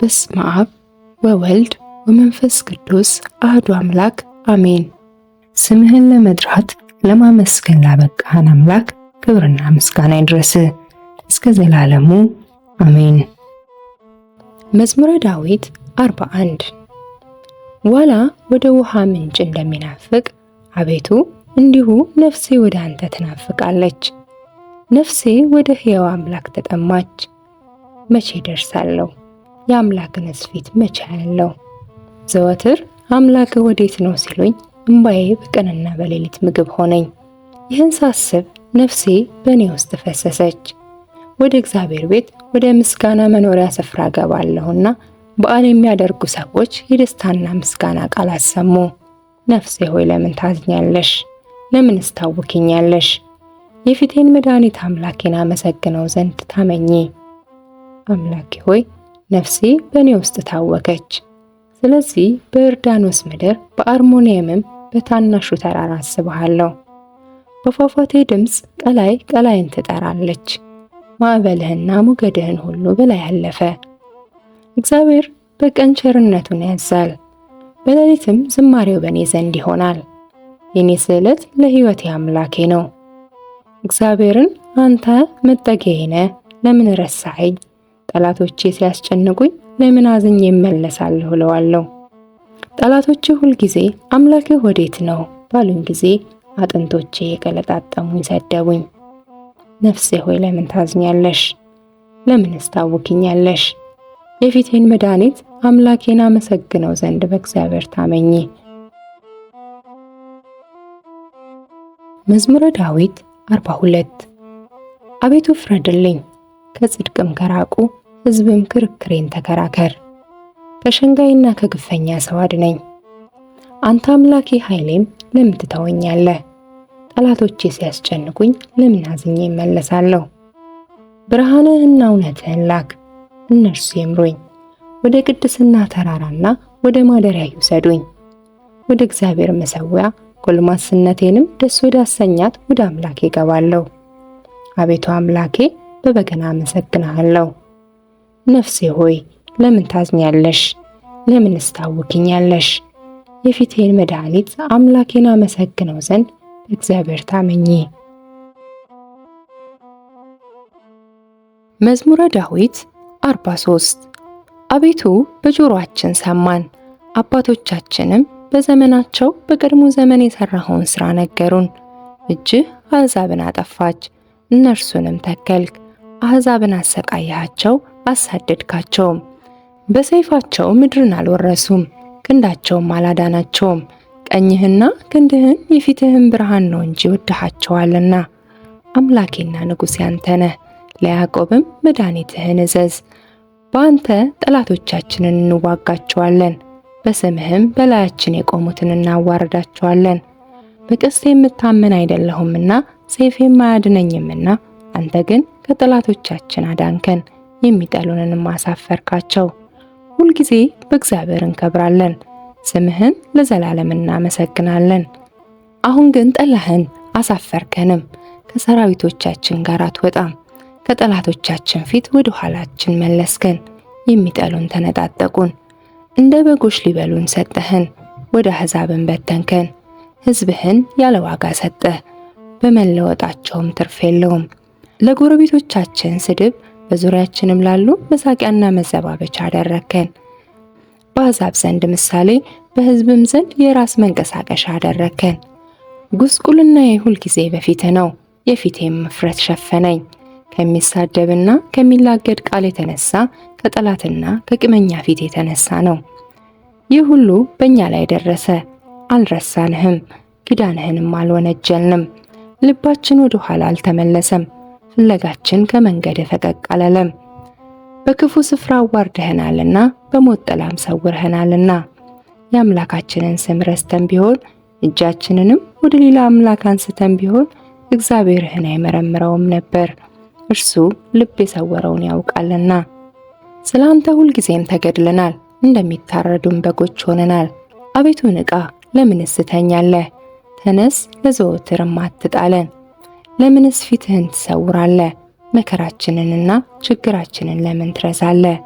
በስመ አብ ወወልድ ወመንፈስ ቅዱስ አህዱ አምላክ አሜን። ስምህን ለመጥራት ለማመስገን ላበቃህን አምላክ ክብርና ምስጋና ይድረስ እስከ ዘላለሙ አሜን። መዝሙረ ዳዊት 41 ዋላ ወደ ውሃ ምንጭ እንደሚናፍቅ አቤቱ እንዲሁ ነፍሴ ወደ አንተ ትናፍቃለች። ነፍሴ ወደ ሕያው አምላክ ተጠማች። መቼ ደርሳለሁ? የአምላክንስ ፊት መቼ አያለሁ? ዘወትር አምላክ ወዴት ነው ሲሉኝ እምባዬ በቀንና በሌሊት ምግብ ሆነኝ። ይህን ሳስብ ነፍሴ በእኔ ውስጥ ፈሰሰች። ወደ እግዚአብሔር ቤት ወደ ምስጋና መኖሪያ ስፍራ ገባለሁና በዓል የሚያደርጉ ሰዎች የደስታና ምስጋና ቃል አሰሙ። ነፍሴ ሆይ ለምን ታዝኛለሽ? ለምንስ ታውኪኛለሽ? የፊቴን መድኃኒት አምላኬን አመሰግነው ዘንድ ታመኚ። አምላኬ ሆይ ነፍሴ በእኔ ውስጥ ታወከች። ስለዚህ በዮርዳኖስ ምድር በአርሞንኤምም በታናሹ ተራራ አስብሃለሁ። በፏፏቴ ድምፅ ቀላይ ቀላይን ትጠራለች። ማዕበልህና ሞገድህን ሁሉ በላይ አለፈ። እግዚአብሔር በቀን ቸርነቱን ያዛል፣ በሌሊትም ዝማሬው በእኔ ዘንድ ይሆናል። የኔ ስዕለት ለሕይወቴ አምላኬ ነው። እግዚአብሔርን አንተ መጠጊያዬ ነህ፣ ለምን ረሳኸኝ? ጠላቶቼ ሲያስጨንቁኝ ለምን አዝኜ እመለሳለሁ እለዋለሁ። ጠላቶቼ ሁልጊዜ አምላክህ ወዴት ነው ባሉኝ ጊዜ አጥንቶቼ የቀለጣጠሙኝ ሰደቡኝ። ነፍሴ ሆይ ለምን ታዝኛለሽ? ለምንስ ታውኪኛለሽ? የፊቴን መድኃኒት አምላኬን አመሰግነው ዘንድ በእግዚአብሔር ታመኚ። መዝሙረ ዳዊት 42 አቤቱ ፍረድልኝ፣ ከጽድቅም ከራቁ ሕዝብም ክርክሬን ተከራከር። ከሸንጋይና ከግፈኛ ሰው አድነኝ። አንተ አምላኬ ኃይሌም ለምን ትተወኛለህ? ጠላቶቼ ሲያስጨንቁኝ ለምን አዝኜ እመለሳለሁ? ብርሃንህና እውነትህን ላክ፣ እነርሱ ይምሩኝ። ወደ ቅድስና ተራራና ወደ ማደሪያ ይውሰዱኝ። ወደ እግዚአብሔር መሠዊያ ጎልማስነቴንም ደስ ወዳሰኛት ወደ አምላኬ እገባለሁ። አቤቱ አምላኬ በበገና አመሰግንሃለሁ። ነፍሴ ሆይ ለምን ታዝኛለሽ? ለምንስ ታውኪኛለሽ? የፊቴን መድኃኒት አምላኬን አመሰግነው ዘንድ በእግዚአብሔር ታመኚ። መዝሙረ ዳዊት 43 አቤቱ በጆሮአችን ሰማን፣ አባቶቻችንም በዘመናቸው በቀድሞ ዘመን የሰራኸውን ሥራ ነገሩን። እጅህ አሕዛብን አጠፋች፣ እነርሱንም ተከልክ። አሕዛብን አሰቃያቸው፣ አሳደድካቸውም። በሰይፋቸው ምድርን አልወረሱም፣ ክንዳቸውም አላዳናቸውም። ቀኝህና ክንድህን የፊትህን ብርሃን ነው እንጂ ወድሃቸዋልና። አምላኬና ንጉሴ አንተ ነህ፣ ለያዕቆብም መድኃኒትህን እዘዝ። በአንተ ጠላቶቻችንን እንዋጋቸዋለን፣ በስምህም በላያችን የቆሙትን እናዋርዳቸዋለን። በቀስቴ የምታመን አይደለሁምና ሰይፌም አያድነኝምና፣ አንተ ግን ከጠላቶቻችን አዳንከን፣ የሚጠሉንንም አሳፈርካቸው። ሁልጊዜ በእግዚአብሔር እንከብራለን፣ ስምህን ለዘላለም እናመሰግናለን። አሁን ግን ጠላህን፣ አሳፈርከንም፣ ከሰራዊቶቻችን ጋር አትወጣም። ከጠላቶቻችን ፊት ወደ ኋላችን መለስከን፣ የሚጠሉን ተነጣጠቁን። እንደ በጎች ሊበሉን ሰጠህን፣ ወደ አሕዛብን በተንከን። ሕዝብህን ያለ ዋጋ ሰጠህ፣ በመለወጣቸውም ትርፍ የለውም። ለጎረቤቶቻችን ስድብ፣ በዙሪያችንም ላሉ መሳቂያና መዘባበቻ አደረግከን። በአሕዛብ ዘንድ ምሳሌ፣ በሕዝብም ዘንድ የራስ መንቀሳቀሻ አደረግከን። ጉስቁልናዬ ሁልጊዜ በፊትህ ነው፣ የፊቴም እፍረት ሸፈነኝ። ከሚሳደብና ከሚላገድ ቃል የተነሳ ከጠላትና ከቅመኛ ፊት የተነሳ ነው። ይህ ሁሉ በእኛ ላይ ደረሰ፣ አልረሳንህም፣ ኪዳንህንም አልወነጀልንም። ልባችን ወደ ኋላ አልተመለሰም፣ ፍለጋችን ከመንገድ ፈቀቅ አላለም። በክፉ ስፍራ አዋርደህናልና በሞት ጥላም ሰውረህናልና። የአምላካችንን ስም ረስተን ቢሆን እጃችንንም ወደ ሌላ አምላክ አንስተን ቢሆን እግዚአብሔርህን አይመረምረውም ነበር፣ እርሱ ልብ የሰወረውን ያውቃልና። ስለ አንተ ሁልጊዜም ተገድለናል፣ እንደሚታረዱም በጎች ሆነናል። አቤቱ ንቃ፣ ለምንስ ትተኛለህ? ተነስ፣ ለዘወትርም አትጣለን። ለምንስ ፊትህን ትሰውራለህ? መከራችንንና ችግራችንን ለምን ትረሳለህ?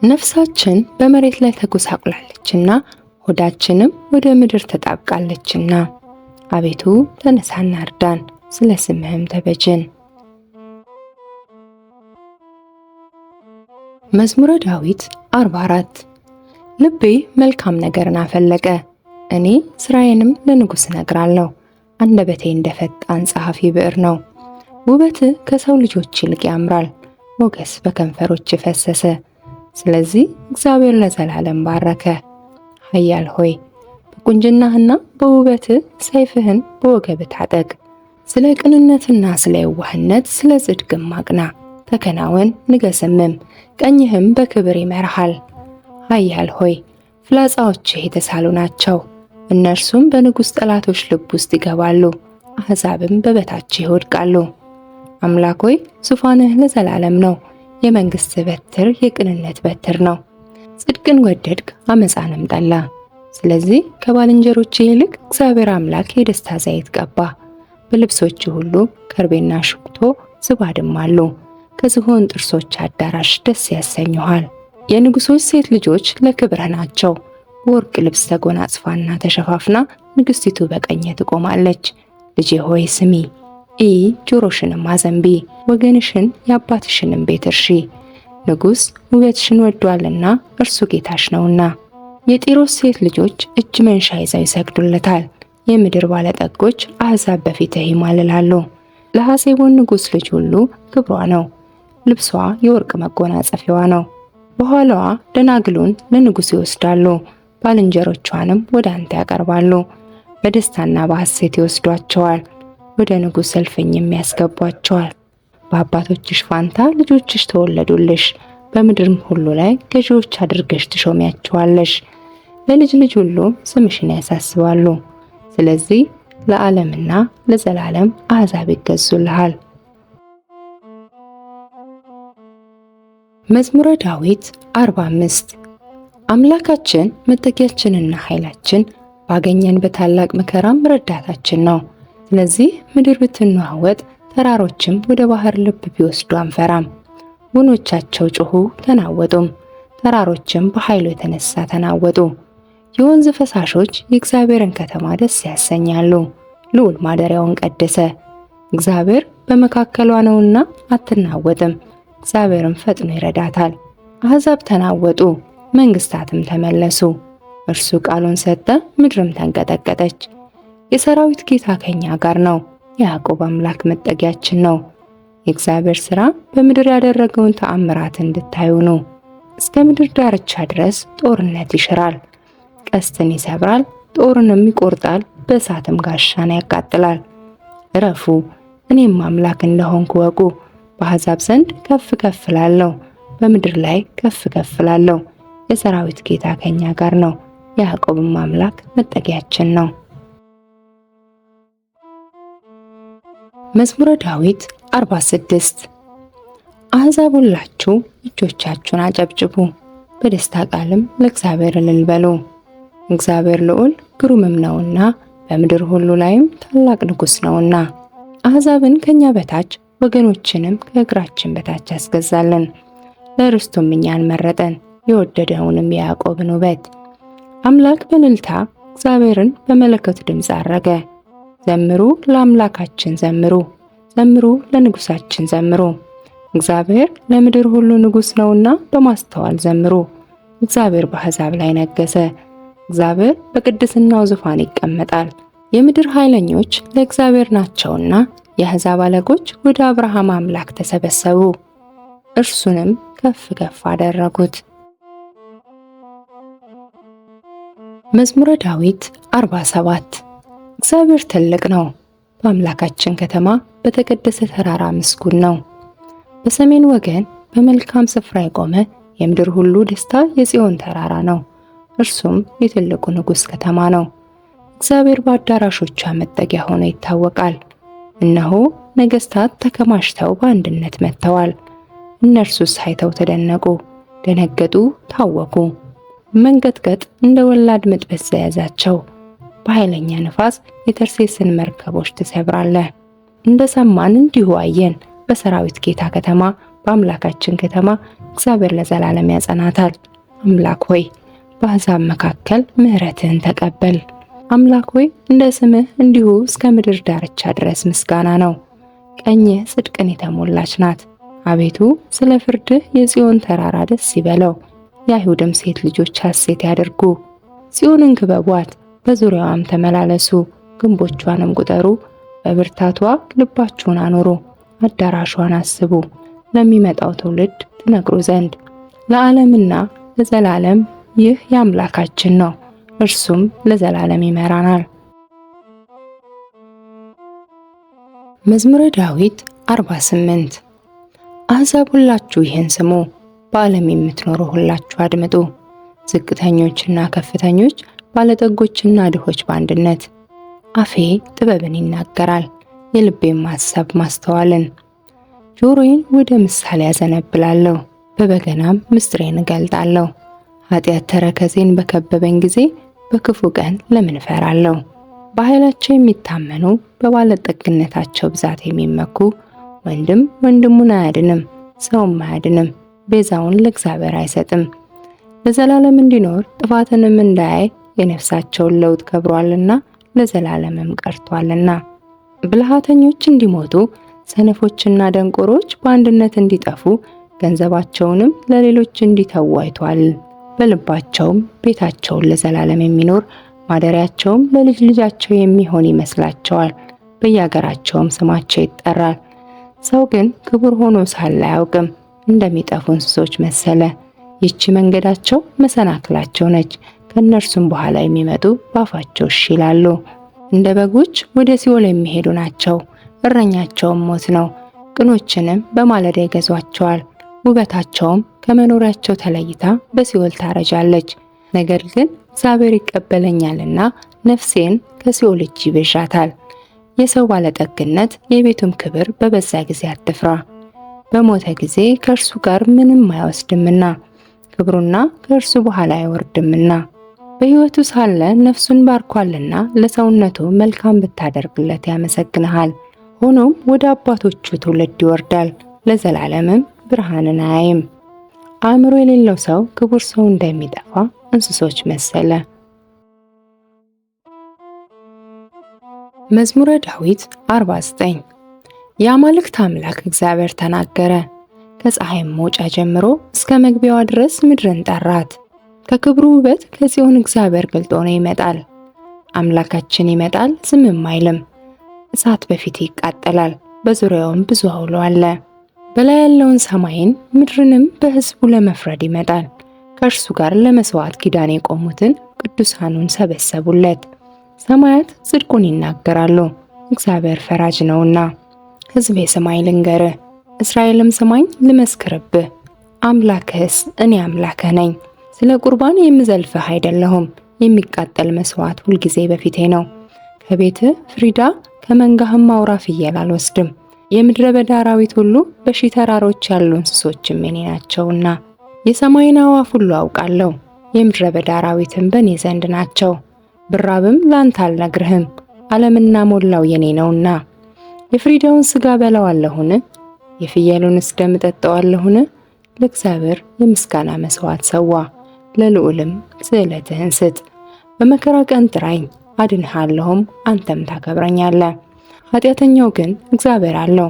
ነፍሳችን በመሬት ላይ ተጎሳቁላለችና ሆዳችንም ወደ ምድር ተጣብቃለችና አቤቱ ተነሳና እርዳን፣ ስለ ስምህም ተቤዠን። መዝሙረ ዳዊት 44 ልቤ መልካም ነገርን አፈለቀ፣ እኔ ስራዬንም ለንጉሥ እነግራለሁ። አንደበቴ እንደ ፈጣን ጸሐፊ ብዕር ነው። ውበትህ ከሰው ልጆች ይልቅ ያምራል፣ ሞገስ በከንፈሮች ፈሰሰ። ስለዚህ እግዚአብሔር ለዘላለም ባረከ። ኃያል ሆይ በቁንጅናህና በውበትህ ሰይፍህን በወገብህ ታጠቅ። ስለ ቅንነትና ስለ የዋህነት ስለ ጽድቅም አቅና። ተከናወን ንገስምም፣ ቀኝህም በክብር ይመራሃል። ኃያል ሆይ ፍላጻዎችህ የተሳሉ ናቸው፣ እነርሱም በንጉሥ ጠላቶች ልብ ውስጥ ይገባሉ፣ አሕዛብም በበታችህ ይወድቃሉ። አምላክ ሆይ ዙፋንህ ለዘላለም ነው፣ የመንግሥትህ በትር የቅንነት በትር ነው። ጽድቅን ወደድክ አመፃንም ጠላ። ስለዚህ ከባልንጀሮች ይልቅ እግዚአብሔር አምላክ የደስታ ዘይት ቀባ። በልብሶች ሁሉ ከርቤና ሽኩቶ ዝባድም አሉ። ከዝሆን ጥርሶች አዳራሽ ደስ ያሰኙሃል። የንጉሶች ሴት ልጆች ለክብርህ ናቸው። በወርቅ ልብስ ተጎናጽፋና ተሸፋፍና ንግሥቲቱ በቀኝ ትቆማለች። ልጄ ሆይ ስሚ፣ ጆሮሽንም አዘንቢ፣ ወገንሽን የአባትሽንም ቤት እርሺ። ንጉሥ ውበትሽን ወዷልና እርሱ ጌታሽ ነውና። የጢሮስ ሴት ልጆች እጅ መንሻ ይዘው ይሰግዱለታል። የምድር ባለጠጎች አሕዛብ በፊትህ ይማልላሉ። ለሐሴቦን ንጉሥ ልጅ ሁሉ ክብሯ ነው፣ ልብሷ የወርቅ መጎናጸፊያዋ ነው። በኋላዋ ደናግሉን ለንጉሥ ይወስዳሉ፣ ባልንጀሮቿንም ወደ አንተ ያቀርባሉ። በደስታና በሐሴት ይወስዷቸዋል፣ ወደ ንጉሥ እልፍኝም ያስገቧቸዋል። በአባቶችሽ ፋንታ ልጆችሽ ተወለዱልሽ፣ በምድርም ሁሉ ላይ ገዢዎች አድርገሽ ትሾሚያቸዋለሽ። ለልጅ ልጅ ሁሉ ስምሽን ያሳስባሉ። ስለዚህ ለዓለምና ለዘላለም አሕዛብ ይገዙልሃል። መዝሙረ ዳዊት 45 አምላካችን መጠጊያችንና ኃይላችን፣ ባገኘን በታላቅ መከራም ረዳታችን ነው። ስለዚህ ምድር ብትነዋወጥ ተራሮችም ወደ ባህር ልብ ቢወስዱ አንፈራም። ወኖቻቸው ጮኹ ተናወጡም፣ ተራሮችም በኃይሉ የተነሳ ተናወጡ። የወንዝ ፈሳሾች የእግዚአብሔርን ከተማ ደስ ያሰኛሉ። ልዑል ማደሪያውን ቀደሰ። እግዚአብሔር በመካከሏ ነውና አትናወጥም፣ እግዚአብሔርም ፈጥኖ ይረዳታል። አሕዛብ ተናወጡ፣ መንግሥታትም ተመለሱ። እርሱ ቃሉን ሰጠ፣ ምድርም ተንቀጠቀጠች። የሰራዊት ጌታ ከኛ ጋር ነው፣ የያዕቆብ አምላክ መጠጊያችን ነው። የእግዚአብሔር ሥራ በምድር ያደረገውን ተአምራት እንድታዩ ነው። እስከ ምድር ዳርቻ ድረስ ጦርነት ይሽራል፣ ቀስትን ይሰብራል፣ ጦርንም ይቆርጣል፣ በእሳትም ጋሻን ያቃጥላል። እረፉ፣ እኔም አምላክ እንደሆንኩ ወቁ። በአሕዛብ ዘንድ ከፍ ከፍ እላለሁ፣ በምድር ላይ ከፍ ከፍ እላለሁ። የሰራዊት ጌታ ከኛ ጋር ነው፣ የያዕቆብም አምላክ መጠጊያችን ነው። መዝሙረ ዳዊት 46 አሕዛብ ሁላችሁ እጆቻችሁን አጨብጭቡ፣ በደስታ ቃልም ለእግዚአብሔር እልል በሉ። እግዚአብሔር ልዑል ግሩምም ነውና፣ በምድር ሁሉ ላይም ታላቅ ንጉሥ ነውና። አሕዛብን ከኛ በታች ወገኖችንም ከእግራችን በታች ያስገዛልን። ለርስቱም እኛን መረጠን፣ የወደደውንም የያዕቆብን ውበት። አምላክ በእልልታ እግዚአብሔርን በመለከቱ ድምፅ አረገ። ዘምሩ ለአምላካችን ዘምሩ፣ ዘምሩ ለንጉሳችን ዘምሩ። እግዚአብሔር ለምድር ሁሉ ንጉሥ ነውና በማስተዋል ዘምሩ። እግዚአብሔር በአሕዛብ ላይ ነገሰ። እግዚአብሔር በቅድስናው ዙፋን ይቀመጣል። የምድር ኃይለኞች ለእግዚአብሔር ናቸውና የአሕዛብ አለቆች ወደ አብርሃም አምላክ ተሰበሰቡ፣ እርሱንም ከፍ ከፍ አደረጉት። መዝሙረ ዳዊት 47 እግዚአብሔር ትልቅ ነው፣ በአምላካችን ከተማ በተቀደሰ ተራራ ምስጉን ነው። በሰሜን ወገን በመልካም ስፍራ የቆመ የምድር ሁሉ ደስታ የጽዮን ተራራ ነው። እርሱም የትልቁ ንጉሥ ከተማ ነው። እግዚአብሔር በአዳራሾቿ መጠጊያ ሆኖ ይታወቃል። እነሆ ነገሥታት ተከማችተው በአንድነት መጥተዋል። እነርሱስ አይተው ተደነቁ፣ ደነገጡ፣ ታወኩ። መንቀጥቀጥ እንደ ወላድ ምጥ በያዛቸው። በኃይለኛ ነፋስ የተርሴስን መርከቦች ትሰብራለህ። እንደ ሰማን እንዲሁ አየን። በሰራዊት ጌታ ከተማ በአምላካችን ከተማ እግዚአብሔር ለዘላለም ያጸናታል። አምላክ ሆይ በአሕዛብ መካከል ምሕረትህን ተቀበል። አምላክ ሆይ እንደ ስምህ እንዲሁ እስከ ምድር ዳርቻ ድረስ ምስጋና ነው። ቀኝህ ጽድቅን የተሞላች ናት። አቤቱ ስለ ፍርድህ የጽዮን ተራራ ደስ ይበለው፣ የአይሁድም ሴት ልጆች ሐሴት ያድርጉ። ጽዮንን ክበቧት፣ በዙሪያዋም ተመላለሱ፣ ግንቦቿንም ቁጠሩ፣ በብርታቷ ልባችሁን አኑሩ፣ አዳራሿን አስቡ፣ ለሚመጣው ትውልድ ትነግሩ ዘንድ። ለዓለምና ለዘላለም ይህ የአምላካችን ነው፣ እርሱም ለዘላለም ይመራናል። መዝሙረ ዳዊት 48 አሕዛብ ሁላችሁ ይህን ስሙ፣ በዓለም የምትኖሩ ሁላችሁ አድምጡ። ዝቅተኞችና ከፍተኞች፣ ባለጠጎችና ድሆች በአንድነት። አፌ ጥበብን ይናገራል፣ የልቤም ሐሳብ ማስተዋልን። ጆሮዬን ወደ ምሳሌ ያዘነብላለሁ፣ በበገናም ምስጢሬን እገልጣለሁ። ኃጢአት ተረከዜን በከበበኝ ጊዜ በክፉ ቀን ለምን እፈራለሁ? በኃይላቸው የሚታመኑ በባለጠግነታቸው ብዛት የሚመኩ ወንድም ወንድሙን አያድንም፣ ሰውም አያድንም፣ ቤዛውን ለእግዚአብሔር አይሰጥም። ለዘላለም እንዲኖር ጥፋትንም እንዳያይ የነፍሳቸውን ለውጥ ከብሯልና ለዘላለምም ቀርቷልና። ብልሃተኞች እንዲሞቱ ሰነፎችና ደንቆሮች በአንድነት እንዲጠፉ ገንዘባቸውንም ለሌሎች እንዲተዉ አይቷል። በልባቸውም ቤታቸውን ለዘላለም የሚኖር ማደሪያቸውም ለልጅ ልጃቸው የሚሆን ይመስላቸዋል። በየአገራቸውም ስማቸው ይጠራል። ሰው ግን ክቡር ሆኖ ሳለ አያውቅም፣ እንደሚጠፉ እንስሶች መሰለ። ይህች መንገዳቸው መሰናክላቸው ነች፣ ከእነርሱም በኋላ የሚመጡ በአፋቸው እሺ ይላሉ። እንደ በጎች ወደ ሲኦል የሚሄዱ ናቸው፣ እረኛቸውም ሞት ነው። ቅኖችንም በማለዳ ይገዟቸዋል፣ ውበታቸውም ከመኖሪያቸው ተለይታ በሲኦል ታረጃለች። ነገር ግን እግዚአብሔር ይቀበለኛልና ነፍሴን ከሲኦል እጅ ይቤዣታል። የሰው ባለጠግነት የቤቱም ክብር በበዛ ጊዜ አትፍራ። በሞተ ጊዜ ከእርሱ ጋር ምንም አይወስድምና ክብሩና ከእርሱ በኋላ አይወርድምና። በሕይወቱ ሳለ ነፍሱን ባርኳልና ለሰውነቱ መልካም ብታደርግለት ያመሰግንሃል። ሆኖም ወደ አባቶቹ ትውልድ ይወርዳል፣ ለዘላለምም ብርሃንን አያይም። አእምሮ የሌለው ሰው ክቡር ሰው እንደሚጠፋ እንስሶች መሰለ። መዝሙረ ዳዊት 49 የአማልክት አምላክ እግዚአብሔር ተናገረ። ከፀሐይም መውጫ ጀምሮ እስከ መግቢያዋ ድረስ ምድርን ጠራት። ከክብሩ ውበት ከጽዮን እግዚአብሔር ገልጦ ነው ይመጣል። አምላካችን ይመጣል፣ ዝምም አይልም። እሳት በፊት ይቃጠላል፣ በዙሪያውም ብዙ አውሎ አለ። በላይ ያለውን ሰማይን ምድርንም በሕዝቡ ለመፍረድ ይመጣል። ከእርሱ ጋር ለመስዋዕት ኪዳን የቆሙትን ቅዱሳኑን ሰበሰቡለት። ሰማያት ጽድቁን ይናገራሉ፣ እግዚአብሔር ፈራጅ ነውና። ሕዝቤ ስማኝ ልንገርህ፣ እስራኤልም ስማኝ ልመስክርብህ። አምላክህስ እኔ አምላክህ ነኝ። ስለ ቁርባን የምዘልፍህ አይደለሁም፣ የሚቃጠል መስዋዕት ሁልጊዜ በፊቴ ነው። ከቤትህ ፍሪዳ ከመንጋህም አውራ ፍየል አልወስድም። የምድረ በዳ አራዊት ሁሉ በሺህ ተራሮች ያሉ እንስሶችም የኔ ናቸውና። የሰማይን አዕዋፍ ሁሉ አውቃለሁ፣ የምድረ በዳ አራዊትም በእኔ ዘንድ ናቸው። ብራብም ላንተ አልነግርህም፣ ዓለምና ሞላው የኔ ነውና። የፍሪዳውን ሥጋ በላዋለሁን? የፍየሉንስ ደም እጠጣዋለሁን? ለእግዚአብሔር የምስጋና መሥዋዕት ሰዋ፣ ለልዑልም ስእለትህን ስጥ። በመከራ ቀን ጥራኝ፣ አድንሃለሁም፣ አንተም ታከብረኛለህ። ኃጢአተኛው ግን እግዚአብሔር አለው፣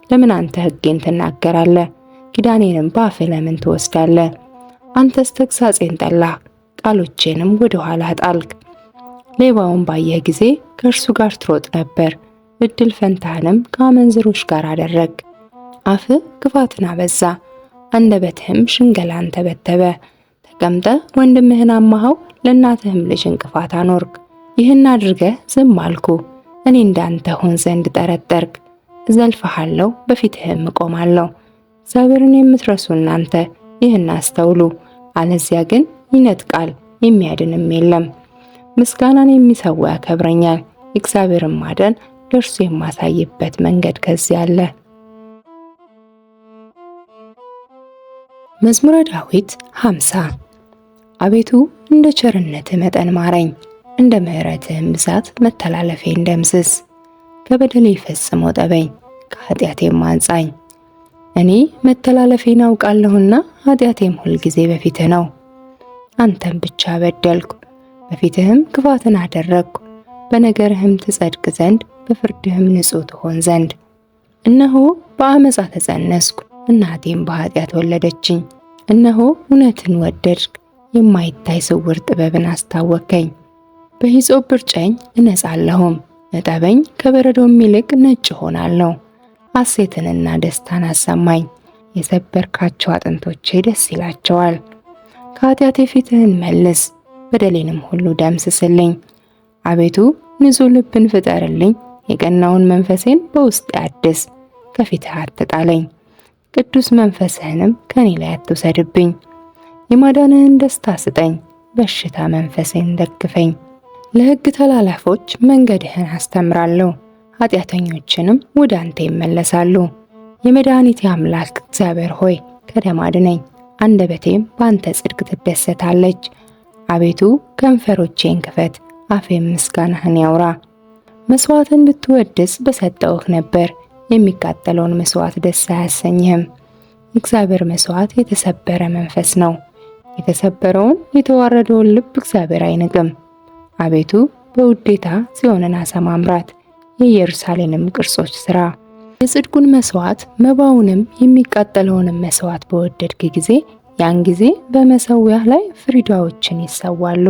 ለምን አንተ ሕጌን ትናገራለህ? ኪዳኔንም በአፍህ ለምን ትወስዳለህ? አንተስ ተግሣጼን ጠላህ፣ ቃሎቼንም ወደ ኋላ ጣልክ። ሌባውን ባየህ ጊዜ ከእርሱ ጋር ትሮጥ ነበር፣ እድል ፈንታህንም ከአመንዝሮች ጋር አደረግ። አፍህ ክፋትን አበዛ፣ አንደበትህም ሽንገላን ተበተበ። ተቀምጠህ ወንድምህን አማኸው፣ ለእናትህም ልጅ እንቅፋት አኖርክ። ይህን አድርገህ ዝም አልኩ፣ እኔ እንዳንተ ሆን ዘንድ ጠረጠርክ። እዘልፍሃለሁ፣ በፊትህም እቆማለሁ። እግዚአብሔርን የምትረሱ እናንተ ይህን አስተውሉ፣ አለዚያ ግን ይነጥቃል፣ የሚያድንም የለም። ምስጋናን የሚሰዋ ያከብረኛል፣ እግዚአብሔርን ማዳን ለእርሱ የማሳይበት መንገድ ከዚያ አለ። መዝሙረ ዳዊት 50 አቤቱ እንደ ቸርነትህ መጠን ማረኝ፣ እንደ ምሕረትህም ብዛት መተላለፌን ደምስስ። ከበደሌ ፈጽሞ ጠበኝ፣ ከኃጢአቴም አንጻኝ። እኔ መተላለፌን አውቃለሁና ኃጢአቴም ሁልጊዜ በፊትህ ነው። አንተም ብቻ በደልኩ፣ በፊትህም ክፋትን አደረግኩ። በነገርህም ትጸድቅ ዘንድ በፍርድህም ንጹሕ ትሆን ዘንድ። እነሆ በአመፃ ተጸነስኩ፣ እናቴም በኃጢአት ወለደችኝ። እነሆ እውነትን ወደድክ፣ የማይታይ ስውር ጥበብን አስታወከኝ። በሂሶጵ እርጨኝ እነጻለሁም፣ እጠበኝ ከበረዶም ይልቅ ነጭ ሆናለሁ። ሐሴትንና ደስታን አሰማኝ፣ የሰበርካቸው አጥንቶቼ ደስ ይላቸዋል። ከኃጢአቴ ፊትህን መልስ፣ በደሌንም ሁሉ ደምስስልኝ። አቤቱ ንጹሕ ልብን ፍጠርልኝ፣ የቀናውን መንፈሴን በውስጤ አድስ። ከፊትህ አትጣለኝ፣ ቅዱስ መንፈስህንም ከኔ ላይ አትውሰድብኝ። የማዳንህን ደስታ ስጠኝ፣ በሽታ መንፈሴን ደግፈኝ። ለሕግ ተላላፎች መንገድህን አስተምራለሁ፣ ኃጢአተኞችንም ወደ አንተ ይመለሳሉ። የመድኃኒቴ አምላክ እግዚአብሔር ሆይ ከደም አድነኝ፣ አንደበቴም በአንተ ጽድቅ ትደሰታለች። አቤቱ ከንፈሮቼን ክፈት፣ አፌም ምስጋናህን ያውራ። መስዋዕትን ብትወድስ በሰጠውህ ነበር፣ የሚቃጠለውን መስዋዕት ደስ አያሰኝህም። የእግዚአብሔር መስዋዕት የተሰበረ መንፈስ ነው፣ የተሰበረውን የተዋረደውን ልብ እግዚአብሔር አይንቅም። አቤቱ በውዴታ ጽዮንን አሰማምራት፣ የኢየሩሳሌምንም ቅርጾች ሥራ። የጽድቁን መስዋዕት መባውንም የሚቃጠለውንም መስዋዕት በወደድክ ጊዜ ያን ጊዜ በመሠዊያህ ላይ ፍሪዳዎችን ይሰዋሉ።